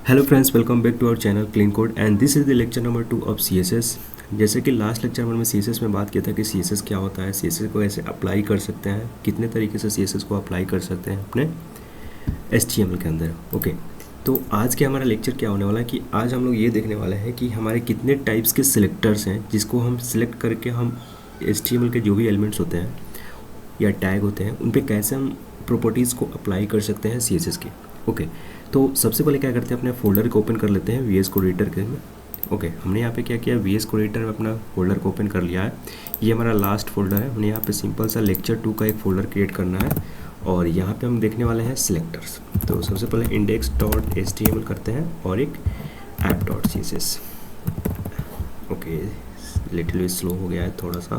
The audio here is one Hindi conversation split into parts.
Hello friends, welcome back to our channel clean code and this is the lecture number 2 of CSS. जैसे कि लास्ट लेक्चर में सीएसएस में बात किया था कि सीएसएस क्या होता है, सीएसएस को कैसे अप्लाई कर सकते हैं, कितने तरीके से सीएसएस को अप्लाई कर सकते हैं अपने एचटीएमएल के अंदर। ओके, तो आज के हमारा लेक्चर क्या होने वाला है कि आज हम लोग ये देखने वाले हैं कि हमारे कितने टाइप्स के सिलेक्टर्स हैं जिसको हम सिलेक्ट करके हम एचटीएमएल के जो भी एलिमेंट्स होते हैं या टैग होते हैं उन पे कैसे हम प्रॉपर्टीज़ को अप्लाई कर सकते हैं सीएसएस के। ओके, तो सबसे पहले क्या करते हैं, अपने फोल्डर को ओपन कर लेते हैं वीएस कोड एडिटर के में। ओके, हमने यहाँ पे क्या किया, वीएस कोड एडिटर में अपना फोल्डर को ओपन कर लिया है। ये हमारा लास्ट फोल्डर है। हमने यहाँ पे सिंपल सा लेक्चर 2 का एक फ़ोल्डर क्रिएट करना है और यहाँ पे हम देखने वाले हैं सिलेक्टर्स। तो सबसे पहले index.html करते हैं और एक app.css। ओके, लिटिल स्लो हो गया है थोड़ा सा,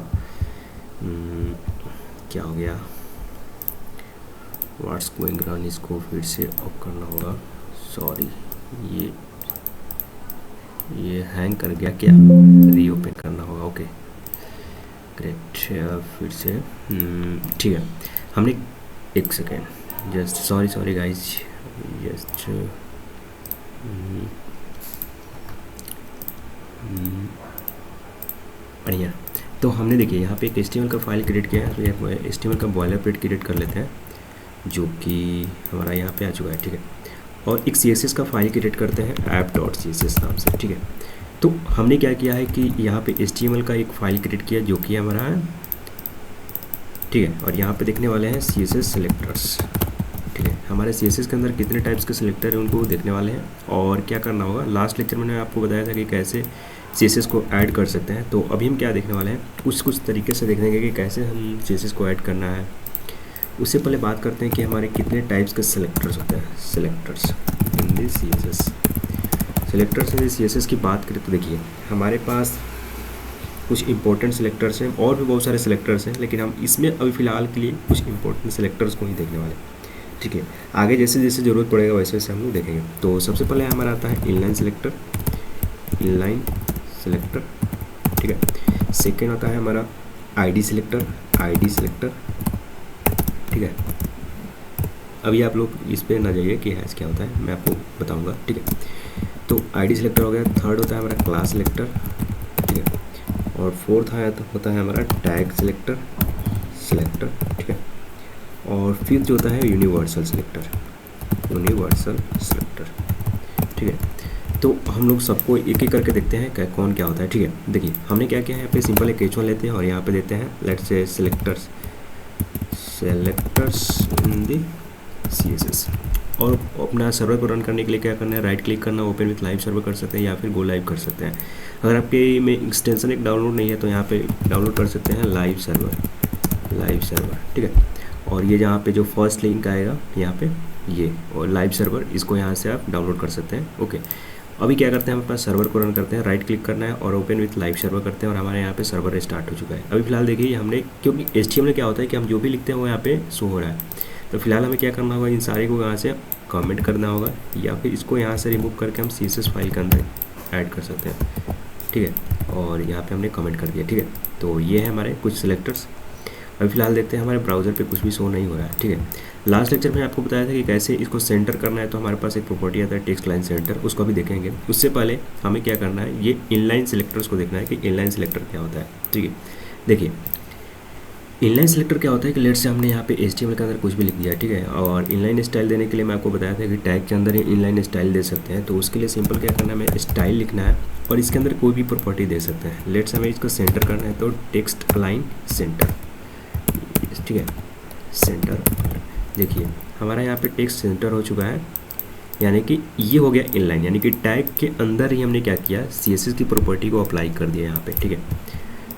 क्या हो गया, व्हाट्स गोइंग ऑन, इसको फिर से ऑफ करना होगा। सॉरी, ये हैंग कर गया, क्या रीओपन करना होगा। ओके ग्रेट, फिर से ठीक है। हमने एक second, just sorry guys, just बढ़िया। तो हमने देखिए यहाँ पे एक HTML का फाइल क्रिएट किया है। तो ये HTML का बॉयलरप्लेट क्रिएट कर लेते हैं जो कि हमारा यहाँ पे आ चुका है, ठीक है। और एक CSS का फाइल क्रिएट करते हैं app.css नाम से, ठीक है। तो हमने क्या किया है कि यहाँ पे HTML का एक फ़ाइल क्रिएट किया जो कि हमारा है, ठीक है। और यहाँ पे देखने वाले हैं CSS सेलेक्टर्स, ठीक है। हमारे CSS के अंदर कितने टाइप्स के सिलेक्टर हैं उनको देखने वाले हैं और क्या करना होगा। लास्ट लेक्चर में मैंने आपको बताया था कि कैसे CSS को ऐड कर सकते हैं। तो अभी हम क्या देखने वाले हैं, कुछ तरीके से देखेंगे कि कैसे हम CSS को ऐड करना है। उससे पहले बात करते हैं कि हमारे कितने टाइप्स के सिलेक्टर्स होते हैं। सिलेक्टर्स इन दी CSS, सिलेक्टर्स इन दी CSS की बात करें तो देखिए हमारे पास कुछ इंपॉर्टेंट सिलेक्टर्स हैं और भी बहुत सारे सिलेक्टर्स हैं, लेकिन हम इसमें अभी फ़िलहाल के लिए कुछ इंपॉर्टेंट सिलेक्टर्स को ही देखने वाले, ठीक है। आगे जैसे जैसे ज़रूरत पड़ेगा वैसे वैसे हम लोग देखेंगे। तो सबसे पहले हमारा आता है इनलाइन सिलेक्टर, ठीक है। सेकेंड आता है हमारा ID सिलेक्टर, ठीक है। अभी आप लोग इस पे ना जाइए कि हैश क्या होता है, मैं आपको बताऊंगा, ठीक है। तो ID सिलेक्टर हो गया। थर्ड होता है हमारा क्लास सिलेक्टर, ठीक है। और फोर्थ होता है हमारा टैग सिलेक्टर, ठीक है। और फिफ्थ जो होता है यूनिवर्सल सिलेक्टर, ठीक है। तो हम लोग सबको एक एक करके देखते हैं कौन क्या होता है, ठीक है। देखिए हमने क्या किया है, यहाँ पे सिंपल एक H1 लेते हैं और यहाँ पे देते हैं let's say selectors in the CSS। और अपना सर्वर को रन करने के लिए क्या करना है, राइट क्लिक करना, ओपन विथ लाइव सर्वर कर सकते हैं या फिर गो लाइव कर सकते हैं। अगर आपके में एक्सटेंशन एक डाउनलोड नहीं है तो यहाँ पे डाउनलोड कर सकते हैं लाइव सर्वर, ठीक है। और ये जहाँ पे जो फर्स्ट लिंक आएगा यहाँ पे ये और लाइव सर्वर, इसको यहाँ से आप डाउनलोड कर सकते हैं। ओके, अभी क्या करते हैं, हम अपना सर्वर को रन करते हैं, राइट क्लिक करना है और ओपन विथ लाइव सर्वर करते हैं और हमारे यहाँ पे सर्वर स्टार्ट हो चुका है। अभी फिलहाल देखिए हमने, क्योंकि HTML में क्या होता है कि हम जो भी लिखते हैं वो यहाँ पे शो हो रहा है। तो फिलहाल हमें क्या करना होगा, इन सारे को यहाँ से कमेंट करना होगा या फिर इसको यहाँ से रिमूव करके हम CSS फाइल के अंदर ऐड कर सकते हैं, ठीक है। और यहाँ पे हमने कमेंट कर दिया, ठीक है। तो ये है हमारे कुछ सिलेक्टर्स। अभी फिलहाल देखते हैं हमारे ब्राउज़र पे कुछ भी शो नहीं हो रहा है, ठीक है। लास्ट लेक्चर में आपको बताया था कि कैसे इसको सेंटर करना है। तो हमारे पास एक प्रॉपर्टी आता है टेक्स्ट लाइन सेंटर, उसको भी देखेंगे। उससे पहले हमें क्या करना है, ये इनलाइन सिलेक्टर्स को देखना है कि इनलाइन सिलेक्टर क्या होता है, ठीक है। देखिए इनलाइन सिलेक्टर क्या होता है कि लेट से हमने यहाँ पे HTML के अंदर कुछ भी लिख दिया, ठीक है। और इनलाइन स्टाइल देने के लिए मैं आपको बताया था कि टैग के अंदर ही इनलाइन स्टाइल दे सकते हैं। तो उसके लिए सिंपल क्या करना है, हमें स्टाइल लिखना है और इसके अंदर कोई भी प्रॉपर्टी दे सकते हैं। लेट से हमें इसको सेंटर करना है तो टेक्स्ट अलाइन सेंटर, ठीक है, सेंटर। देखिए हमारा यहाँ पे टेक्स्ट सेंटर हो चुका है, यानी कि ये हो गया इनलाइन, यानी कि टैग के अंदर ही हमने क्या किया, CSS की प्रॉपर्टी को अप्लाई कर दिया यहाँ पे, ठीक है।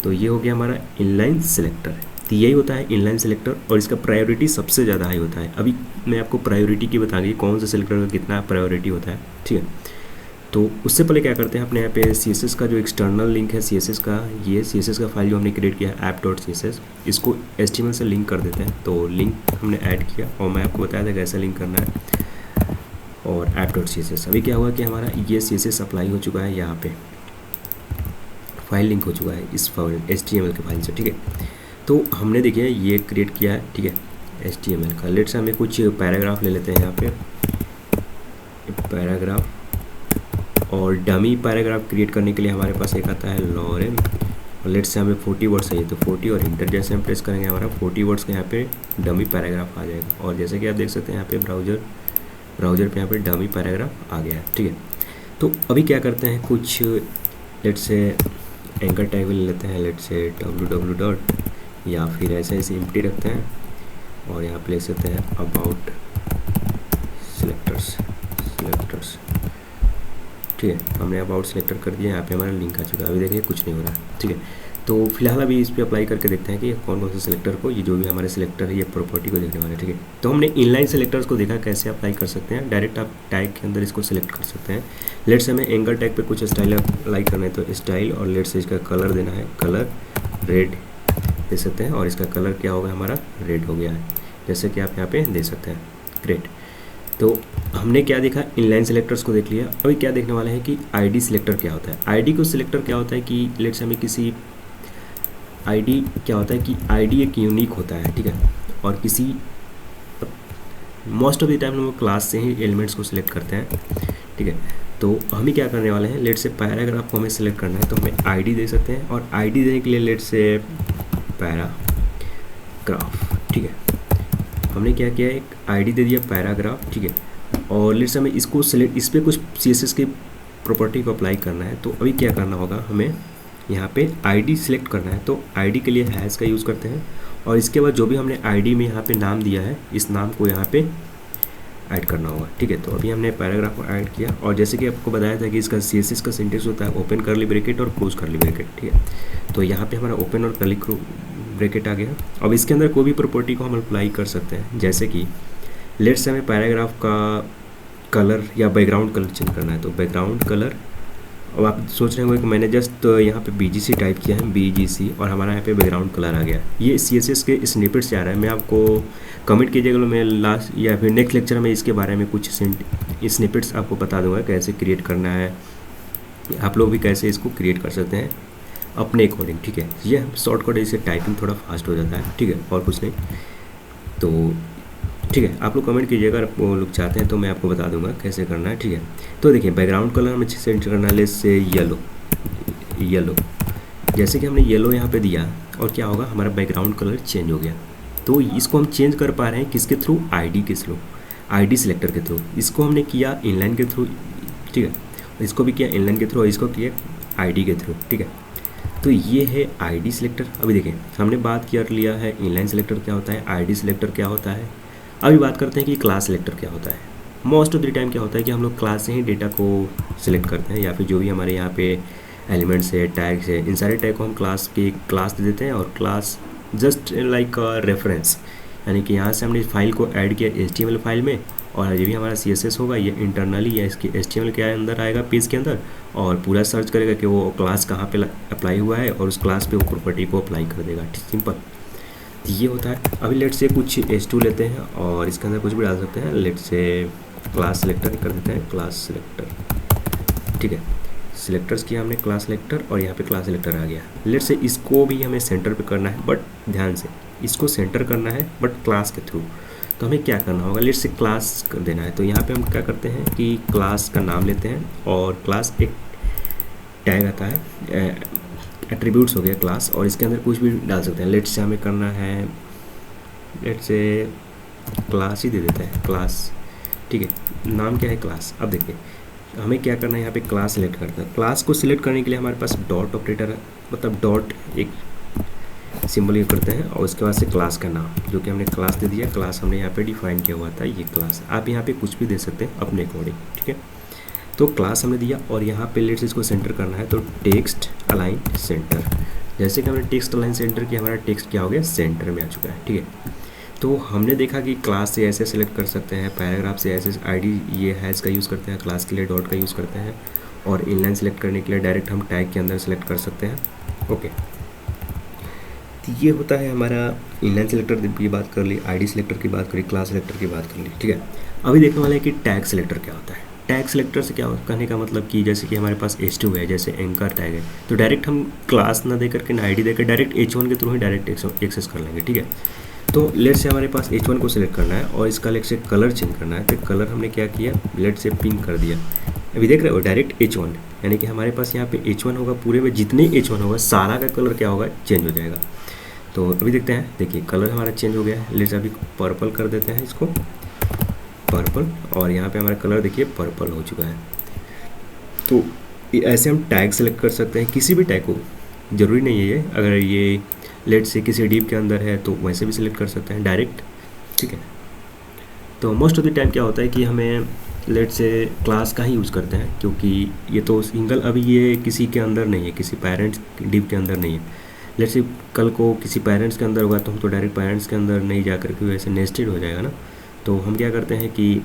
तो ये हो गया हमारा इनलाइन सिलेक्टर। तो यही होता है इनलाइन सिलेक्टर और इसका प्रायोरिटी सबसे ज़्यादा हाई होता है। अभी मैं आपको प्रायोरिटी की बताऊंगी कौन सा सिलेक्टर का कितना प्रायोरिटी होता है, ठीक है। तो उससे पहले क्या करते हैं, अपने यहाँ पे CSS का जो एक्सटर्नल लिंक है CSS का, ये CSS का फाइल जो हमने क्रिएट किया है app.css, इसको HTML से लिंक कर देते हैं। तो लिंक हमने ऐड किया और मैं आपको बताया था कैसे लिंक करना है। और app.css अभी क्या हुआ कि हमारा ये CSS अप्लाई हो चुका है, यहाँ पे फाइल लिंक हो चुका है इस फाइल HTML के फाइल से, ठीक है। तो हमने देखिए ये क्रिएट किया है, ठीक है, HTML का। लेट्स हमें कुछ पैराग्राफ ले लेते हैं यहाँ पे, पैराग्राफ और डमी पैराग्राफ क्रिएट करने के लिए हमारे पास एक आता है लॉरेल, और लेट से हमें 40 वर्ड्स चाहिए तो 40 और इंटर जैसे हम प्रेस करेंगे हमारा 40 वर्ड्स का यहाँ पे डमी पैराग्राफ आ जाएगा। और जैसे कि आप देख सकते हैं यहाँ पे ब्राउज़र पे यहाँ पे डमी पैराग्राफ आ गया है, ठीक है। तो अभी क्या करते हैं, कुछ लेट से एंकर टैग ले लेते हैं, लेट से www. या फिर ऐसे एम्प्टी रखते हैं और यहाँ पे ले सकते हैं अबाउट सिलेक्टर्स, ठीक है। हमने अबाउट सिलेक्टर कर दिया, यहाँ पे हमारा लिंक आ चुका है। अभी देखिए कुछ नहीं हो रहा है, ठीक है। तो फिलहाल अभी इस पर अप्लाई करके देखते हैं कि कौन कौन से सिलेक्टर को, ये जो भी हमारे सिलेक्टर है ये प्रॉपर्टी को देखने वाले हैं, ठीक है। तो हमने इनलाइन सिलेक्टर्स को देखा कैसे अप्लाई कर सकते हैं, डायरेक्ट आप टैग के अंदर इसको सिलेक्ट कर सकते हैं। लेट से हमें एंकर टैग पे कुछ स्टाइल अप्लाई करना है तो स्टाइल, और लेट से इसका कलर देना है, कलर रेड दे सकते हैं, और इसका कलर क्या होगा हमारा रेड हो गया है, जैसे कि आप यहाँ पे दे सकते हैं। ग्रेट। तो हमने क्या देखा, इनलाइन सिलेक्टर्स को देख लिया। अभी क्या देखने वाले हैं कि आईडी सिलेक्टर क्या होता है। आईडी को सिलेक्टर क्या होता है कि लेट्स हमें किसी आईडी क्या होता है कि आईडी एक यूनिक होता है, ठीक है। और किसी मोस्ट ऑफ द टाइम हम लोग क्लास से ही एलिमेंट्स को सिलेक्ट करते हैं, ठीक है। तो हमें क्या करने वाले हैं, लेट से पैराग्राफ को हमें सिलेक्ट करना है तो हमें आईडी दे सकते हैं, और आईडी देने के लिए लेट से पैराग्राफ, ठीक है। हमने क्या किया, एक आईडी दे दिया पैराग्राफ, ठीक है। और लेट से हमें इसको सिलेक्ट, इस पर कुछ CSS की प्रॉपर्टी को अप्लाई करना है। तो अभी क्या करना होगा, हमें यहाँ पे आईडी सिलेक्ट करना है, तो आईडी के लिए हैश का यूज़ करते हैं, और इसके बाद जो भी हमने आईडी में यहाँ पे नाम दिया है इस नाम को यहाँ पे ऐड करना होगा, ठीक है। तो अभी हमने पैराग्राफ को ऐड किया, और जैसे कि आपको बताया था कि इसका CSS का सिंटेक्स होता है ओपन करली ब्रैकेट और क्लोज करली ब्रैकेट, ठीक है। तो यहाँ पे हमारा ओपन और करली ब्रैकेट आ गया। अब इसके अंदर कोई भी प्रॉपर्टी को हम अप्लाई कर सकते हैं, जैसे कि लेट्स से हमें पैराग्राफ का कलर या बैकग्राउंड कलर चेंज करना है तो बैकग्राउंड कलर। अब आप सोच रहे होंगे कि मैंने जस्ट यहाँ पे BGC टाइप किया है, BGC, और हमारा यहाँ पे बैकग्राउंड कलर आ गया। ये CSS के स्निपेट्स आ रहा है, मैं आपको कमेंट कीजिएगा, मैं लास्ट या फिर नेक्स्ट लेक्चर में इसके बारे में कुछ स्निपेट्स आपको बता दूंगा कैसे क्रिएट करना है, आप लोग भी कैसे इसको क्रिएट कर सकते हैं अपने अकॉर्डिंग, ठीक है। ये शॉर्टकट, इससे टाइपिंग थोड़ा फास्ट हो जाता है, ठीक है, और कुछ नहीं। तो ठीक है, आप लोग कमेंट कीजिएगा, अगर वो लोग चाहते हैं तो मैं आपको बता दूंगा कैसे करना है, ठीक है। तो देखिए बैकग्राउंड कलर हमें सेट करना है, लेट्स से येलो, जैसे कि हमने येलो यहाँ पे दिया, और क्या होगा हमारा बैकग्राउंड कलर चेंज हो गया। तो इसको हम चेंज कर पा रहे हैं किसके थ्रू, आईडी के थ्रू, आईडी सिलेक्टर के थ्रू। इसको हमने किया इनलाइन के थ्रू, ठीक है, इसको भी किया इनलाइन के थ्रू, और इसको किया आईडी के थ्रू, ठीक है। तो ये है आईडी सिलेक्टर। अभी देखें हमने बात कर लिया है इनलाइन सिलेक्टर क्या होता है, आईडी सिलेक्टर क्या होता है। अभी बात करते हैं कि क्लास सिलेक्टर क्या होता है। मोस्ट ऑफ द टाइम क्या होता है कि हम लोग क्लास से ही डेटा को सिलेक्ट करते हैं, या फिर जो भी हमारे यहाँ पे एलिमेंट्स है, टैग्स है, इन सारे टैग को हम क्लास दे देते हैं, और क्लास जस्ट लाइक रेफरेंस, यानी कि यहाँ से हमने फाइल को ऐड किया HTML फाइल में, और ये भी हमारा CSS होगा, ये इंटरनली या इसके HTML के अंदर आएगा पेज के अंदर, और पूरा सर्च करेगा कि वो क्लास कहाँ पे अप्लाई हुआ है, और उस क्लास पे वो प्रॉपर्टी को अप्लाई कर देगा, सिंपल ये होता है। अभी लेट से कुछ H2 लेते हैं और इसके अंदर कुछ भी डाल सकते हैं, लेट से क्लास सिलेक्टर कर देते हैं, क्लास सिलेक्टर, ठीक है। सिलेक्टर्स किया हमने क्लास सिलेक्टर, और यहाँ पे क्लास सिलेक्टर आ गया। लेट से इसको भी हमें सेंटर पे करना है, बट ध्यान से इसको सेंटर करना है बट क्लास के थ्रू। तो हमें क्या करना होगा, लेट से क्लास कर देना है, तो यहाँ पे हम क्या करते हैं कि क्लास का नाम लेते हैं, और क्लास एक टैग आता है, एट्रीब्यूट्स हो गया क्लास, और इसके अंदर कुछ भी डाल सकते हैं। लेट से हमें करना है, लेट से क्लास ही दे देते हैं, क्लास, ठीक है। नाम क्या है, क्लास। अब देखिए हमें क्या करना है, यहाँ पे क्लास सिलेक्ट करना है। क्लास को सिलेक्ट करने के लिए हमारे पास डॉट ऑपरेटर है, मतलब डॉट एक सिंबल यूज करते हैं, और उसके बाद से क्लास का नाम, जो कि हमने क्लास दे दिया, क्लास हमने यहाँ पे डिफाइन किया हुआ था, ये क्लास। आप यहाँ पे कुछ भी दे सकते हैं अपने अकॉर्डिंग, ठीक है। तो क्लास हमने दिया, और यहाँ पे लेट्स इसको सेंटर करना है, तो टेक्स्ट अलाइन सेंटर, जैसे कि हमने टेक्स्ट अलाइन सेंटर किया, हमारा टेक्स्ट क्या हो गया, सेंटर में आ चुका है, ठीक है। तो हमने देखा कि क्लास से ऐसे सेलेक्ट कर सकते हैं, पैराग्राफ से ऐसे आईडी ये हैज़ का यूज़ करते हैं, क्लास के लिए डॉट का यूज़ करते हैं, और इनलाइन सेलेक्ट करने के लिए डायरेक्ट हम टैग के अंदर सेलेक्ट कर सकते हैं, ओके। तो ये होता है हमारा इनलाइन सेलेक्टर की बात कर ली, आईडी सिलेक्टर की बात करी, क्लास सिलेक्टर की बात कर ली, ठीक है। अभी देखने वाले हैं कि टैग सिलेक्टर क्या होता है। टैग सिलेक्टर से क्या कहने का मतलब कि जैसे कि हमारे पास H2 है, जैसे एंकर टैग है, तो डायरेक्ट हम क्लास ना दे करके ना आईडी देकर डायरेक्ट H1 के थ्रू ही डायरेक्ट एक्सेस कर लेंगे, ठीक है। तो लेट से हमारे पास H1 को सिलेक्ट करना है, और इसका लेट से कलर चेंज करना है, तो कलर हमने क्या किया, लेट से पिंक कर दिया, अभी देख रहे हो डायरेक्ट H1, यानी कि हमारे पास यहाँ पे H1 होगा, पूरे में जितने H1 होगा सारा का कलर क्या होगा, चेंज हो जाएगा। तो अभी देखते हैं, देखिए कलर हमारा चेंज हो गया है। लेट्स अभी पर्पल कर देते हैं इसको, पर्पल, और यहाँ पे हमारा कलर देखिए पर्पल हो चुका है। तो ऐसे हम टैग सेलेक्ट कर सकते हैं, किसी भी टैग को, ज़रूरी नहीं है ये, अगर ये लेट से किसी डिव के अंदर है तो वैसे भी सिलेक्ट कर सकते हैं डायरेक्ट, ठीक है। तो मोस्ट ऑफ द टाइम क्या होता है कि हमें लेट से क्लास का ही यूज़ करते हैं, क्योंकि ये तो सिंगल, अभी ये किसी के अंदर नहीं है, किसी पेरेंट्स डिव के अंदर नहीं है। लेट से कल को किसी पेरेंट्स के अंदर होगा तो हम तो डायरेक्ट पेरेंट्स के अंदर नहीं जा करके वैसे नेस्टेड हो जाएगा ना। तो हम क्या करते हैं कि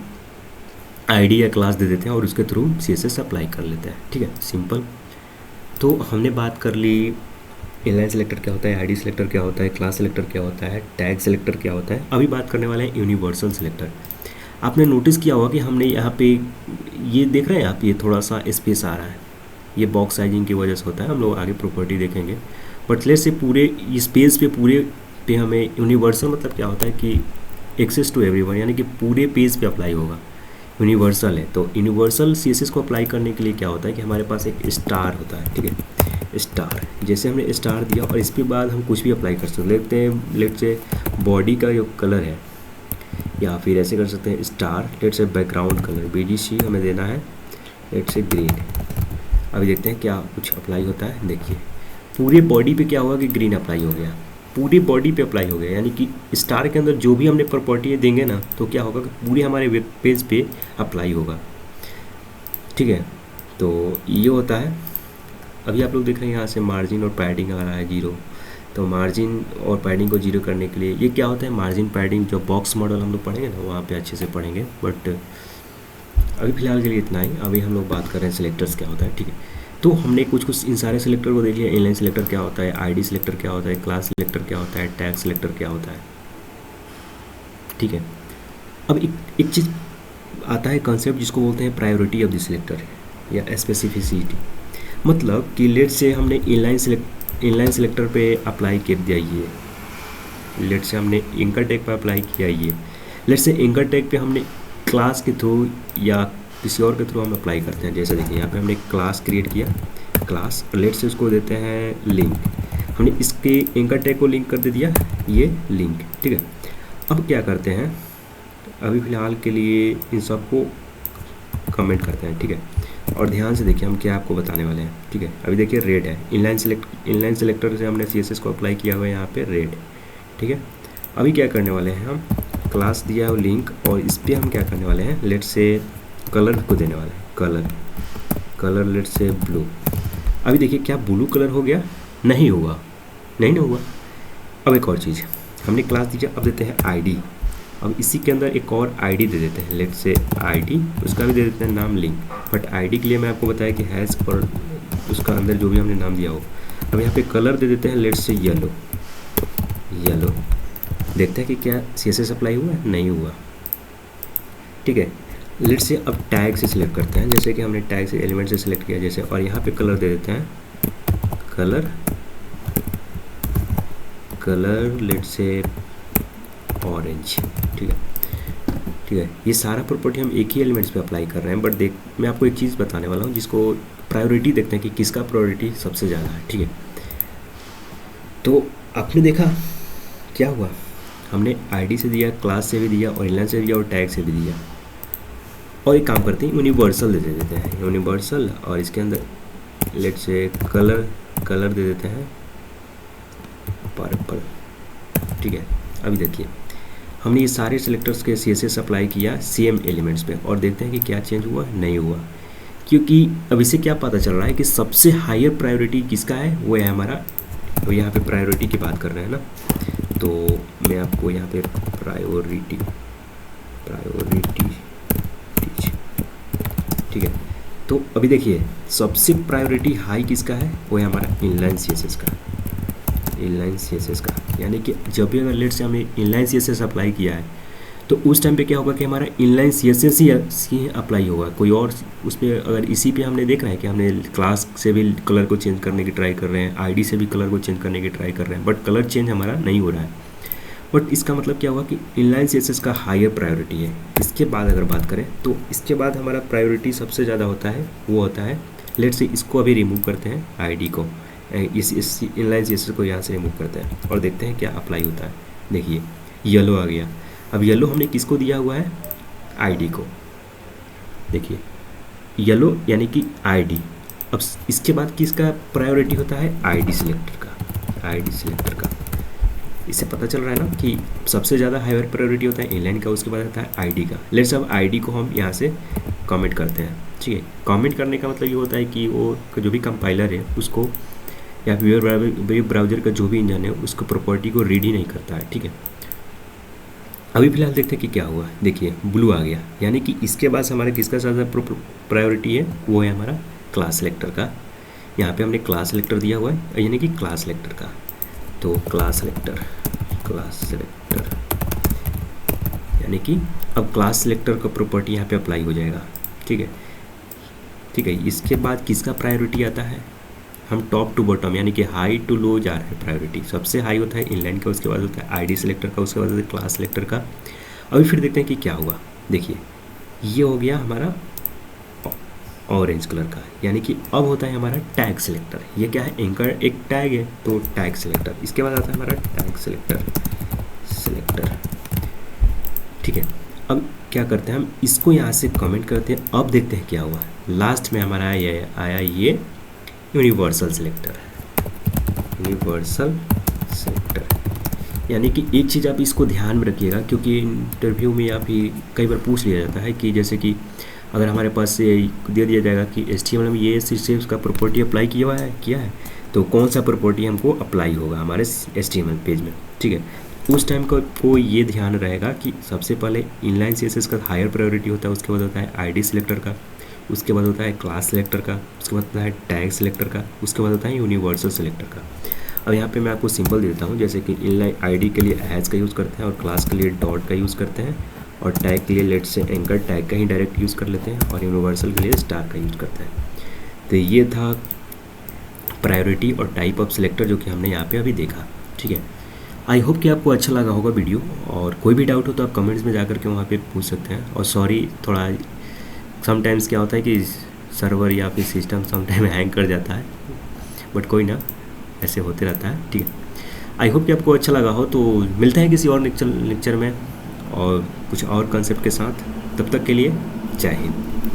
आईडी या क्लास दे देते हैं और उसके थ्रू CSS अप्लाई कर लेते हैं, ठीक है, सिंपल। तो हमने बात कर ली इनलाइन सेलेक्टर क्या होता है, आईडी सेलेक्टर क्या होता है, क्लास सेलेक्टर क्या होता है, टैग सेलेक्टर क्या होता है। अभी बात करने वाले हैं यूनिवर्सल सेलेक्टर। आपने नोटिस किया होगा कि हमने यहाँ पे ये देख रहे हैं आप, ये थोड़ा सा स्पेस आ रहा है, ये बॉक्स साइजिंग की वजह से होता है, हम लोग आगे प्रॉपर्टी देखेंगे। बट लेट से पूरे स्पेस पे पूरे पे हमें यूनिवर्सल मतलब क्या होता है कि एक्सेस टू एवरीवन, यानी कि पूरे पेज पे अप्लाई होगा, यूनिवर्सल है। तो यूनिवर्सल CSS को अप्लाई करने के लिए क्या होता है कि हमारे पास एक स्टार होता है, ठीक है, स्टार। जैसे हमने स्टार दिया और इसके बाद हम कुछ भी अप्लाई कर सकते हैं, लेते हैं लेट से बॉडी का जो कलर है, या फिर ऐसे कर सकते हैं स्टार, लेट से बैकग्राउंड कलर BGC हमें देना है, लेट से ग्रीन। अभी देखते हैं क्या कुछ अप्लाई होता है। देखिए पूरे बॉडी पे क्या होगा कि ग्रीन अप्लाई हो गया, पूरी बॉडी पे अप्लाई हो गया, यानी कि स्टार के अंदर जो भी हमने प्रॉपर्टी देंगे ना तो क्या होगा कि पूरे हमारे वेब पेज पे अप्लाई होगा, ठीक है। तो ये होता है। अभी आप लोग देख रहे हैं यहाँ से मार्जिन और पैडिंग आ रहा है 0, तो मार्जिन और पैडिंग को 0 करने के लिए ये क्या होता है, मार्जिन पैडिंग जो बॉक्स मॉडल हम लोग पढ़ेंगे ना वहाँ पे अच्छे से पढ़ेंगे, बट अभी फ़िलहाल के लिए इतना ही। अभी हम लोग बात कर रहे हैं सिलेक्टर्स क्या होता है, ठीक है। तो हमने कुछ इन सारे सिलेक्टर को देख लिया, इनलाइन सिलेक्टर क्या होता है, आईडी सिलेक्टर क्या होता है, क्लास सिलेक्टर क्या होता है, टैग सिलेक्टर क्या होता है, ठीक है। अब एक चीज़ आता है कंसेप्ट जिसको बोलते हैं प्रायोरिटी ऑफ द सिलेक्टर या स्पेसिफिसिटी। मतलब कि लेट से हमने इनलाइन सिलेक्टर पे अप्लाई कर दिया, ये लेट से हमने एंकर टैग पे अप्लाई किया, ये लेट से एंकर टैग पे हमने क्लास के थ्रू या किसी और के थ्रू हम अप्लाई करते हैं। जैसे देखिए यहाँ पे हमने क्लास क्रिएट किया, क्लास, लेट से उसको देते हैं लिंक, हमने इसके एंकर टैग को लिंक कर दे दिया, ये लिंक, ठीक है। अब क्या करते हैं, अभी फ़िलहाल के लिए इन सबको कमेंट करते हैं, ठीक है। और ध्यान से देखिए हम क्या आपको बताने वाले हैं, ठीक है। अभी देखिए रेड है, इनलाइन सेलेक्टर से हमने CSS को अप्लाई किया हुआ है यहाँ पे रेड, ठीक है। अभी क्या करने वाले हैं, हम क्लास दिया है लिंक और इस पर हम क्या करने वाले हैं, लेट से कलर को देने वाले हैं, कलर लेट से ब्लू। अभी देखिए क्या ब्लू कलर हो गया, नहीं हुआ, नहीं ना हुआ। अब एक और चीज़, हमने क्लास दिया, अब देते हैं आईडी। अब इसी के अंदर एक और आईडी दे देते हैं, लेट से आईडी, उसका भी दे देते हैं नाम लिंक। बट आईडी के लिए मैं आपको बताया कि हैज़ और उसका अंदर जो भी हमने नाम दिया हो। अब यहाँ पे कलर दे देते हैं, लेट से येलो, देखते हैं कि क्या CSS अप्लाई हुआ है, नहीं हुआ, ठीक है। लेट से अब टैग से सिलेक्ट करते हैं, जैसे कि हमने टैग से एलिमेंट से सिलेक्ट किया जैसे, और यहाँ पे कलर दे देते हैं, कलर लेट से ऑरेंज, ठीक है। ये सारा प्रॉपर्टी हम एक ही एलिमेंट्स पे अप्लाई कर रहे हैं। बट देख, मैं आपको एक चीज़ बताने वाला हूँ जिसको प्रायोरिटी देखते हैं कि किसका प्रायोरिटी सबसे ज़्यादा है, ठीक है। तो आपने देखा क्या हुआ, हमने आईडी से दिया, क्लास से भी दिया, और इनलाइन से भी दिया, और टैग से भी दिया। और एक काम करते हैं, यूनिवर्सल दे देते हैं, यूनिवर्सल, और इसके अंदर लेट से कलर दे देते हैं पर्पल, ठीक है। अभी देखिए हमने ये सारे सिलेक्टर्स के CSS अप्लाई किया सेम एलिमेंट्स पे, और देखते हैं कि क्या चेंज हुआ, नहीं हुआ। क्योंकि अब इससे क्या पता चल रहा है कि सबसे हायर प्रायोरिटी किसका है, वो है हमारा, तो यहाँ पे प्रायोरिटी की बात कर रहे हैं ना, तो मैं आपको यहाँ पे प्रायोरिटी, ठीक है। तो अभी देखिए सबसे प्रायोरिटी हाई किसका है, वो है हमारा इनलाइन CSS का, यानी कि जब भी अगर लेट से हमने इनलाइन CSS अप्लाई किया है तो उस टाइम पे क्या होगा कि हमारा इनलाइन CSS ही अप्लाई होगा, कोई और उस पर, अगर इसी पे हमने देख रहे हैं कि हमने क्लास से भी कलर को चेंज करने की ट्राई कर रहे हैं, आईडी से भी कलर को चेंज करने की ट्राई कर रहे हैं, बट कलर चेंज हमारा नहीं हो रहा है। बट इसका मतलब क्या हुआ कि इनलाइन सीएसएस का हायर प्रायोरिटी है। इसके बाद अगर बात करें तो इसके बाद हमारा प्रायोरिटी सबसे ज़्यादा होता है, वो होता है, लेट से इसको अभी रिमूव करते हैं आईडी को, इस इनलाइन सीएसएस को यहाँ से रिमूव करते हैं और देखते हैं क्या अप्लाई होता है। देखिए येलो आ गया। अब येलो हमने किसको दिया हुआ है, आईडी को। देखिए येलो यानी कि आईडी। अब इसके बाद किसका प्रायोरिटी होता है, आईडी सिलेक्टर का, आईडी सिलेक्टर का। इससे पता चल रहा है ना कि सबसे ज़्यादा हायर प्रायोरिटी होता है इनलाइन का, उसके बाद आता है आईडी का। लेट्स अब आईडी को हम यहाँ से कमेंट करते हैं, ठीक है। कमेंट करने का मतलब ये होता है कि वो जो भी कंपाइलर है उसको या वेब ब्राउज़र का जो भी इंजन है उसको प्रॉपर्टी को रीड ही नहीं करता है, ठीक है। अभी फिलहाल देखते हैं कि क्या हुआ। देखिए ब्लू आ गया, यानी कि इसके बाद हमारे किसका ज़्यादा प्रायोरिटी है, वो है हमारा क्लास सेलेक्टर का। यहाँ पे हमने क्लास सेलेक्टर दिया हुआ है, यानी कि क्लास सेलेक्टर का। तो क्लास सेलेक्टर यानी कि अब क्लास सेलेक्टर का प्रॉपर्टी यहाँ पे अप्लाई हो जाएगा, ठीक है, ठीक है। इसके बाद किसका प्रायोरिटी आता है, हम टॉप टू बॉटम यानी कि हाई टू लो जा रहे हैं प्रायोरिटी। सबसे हाई होता है इनलाइन का, उसके बाद होता है आईडी सेलेक्टर का, उसके बाद होता है क्लास सेलेक्टर का। अभी फिर देखते हैं कि क्या हुआ। देखिए ये हो गया हमारा ऑरेंज कलर का, यानी कि अब होता है हमारा टैग सेलेक्टर। ये क्या है, एंकर एक टैग है तो टैग सेलेक्टर। इसके बाद आता है हमारा टैग सेलेक्टर, ठीक है। अब क्या करते हैं, हम इसको यहाँ से कमेंट करते हैं। अब देखते हैं क्या हुआ। लास्ट में हमारा ये आया, ये यूनिवर्सल सेलेक्टर, यूनिवर्सल सेलेक्टर। यानी कि एक चीज़ आप इसको ध्यान में रखिएगा, क्योंकि इंटरव्यू में या फिर कई बार पूछ लिया जाता है कि जैसे कि अगर हमारे पास ये दे दिया जाएगा कि HTML में ये CSS का प्रॉपर्टी अप्लाई किया है तो कौन सा प्रॉपर्टी हमको अप्लाई होगा हमारे HTML पेज में, ठीक है। उस टाइम को ये ध्यान रहेगा कि सबसे पहले इनलाइन CSS का हायर प्रायोरिटी होता है, उसके बाद होता है आईडी सिलेक्टर का, उसके बाद होता है क्लास सेलेक्टर का, उसके बाद होता है टैग सेलेक्टर का, उसके बाद होता है यूनिवर्सल सेलेक्टर का। अब यहाँ पे मैं आपको सिंपल देता हूँ, जैसे कि इनलाइन आईडी के लिए हैश का यूज़ करते हैं और क्लास के लिए डॉट का यूज़ करते हैं और टैग के लिए लेट से एंकर टैग का ही डायरेक्ट यूज़ कर लेते हैं और यूनिवर्सल के लिए स्टार का यूज़ करते हैं। तो ये था प्रायोरिटी और टाइप ऑफ सिलेक्टर जो कि हमने यहाँ पे अभी देखा, ठीक है। आई होप कि आपको अच्छा लगा होगा वीडियो, और कोई भी डाउट हो तो आप कमेंट्स में जा कर के वहाँ पे पूछ सकते हैं। और सॉरी, थोड़ा समटाइम्स क्या होता है कि सर्वर या फिर सिस्टम समटाइम हैंग कर जाता है, बट कोई ना, ऐसे होते रहता है, ठीक है। आई होप कि आपको अच्छा लगा हो। तो मिलते हैं किसी और लेक्चर में और कुछ और कंसेप्ट के साथ। तब तक के लिए जय हिंद।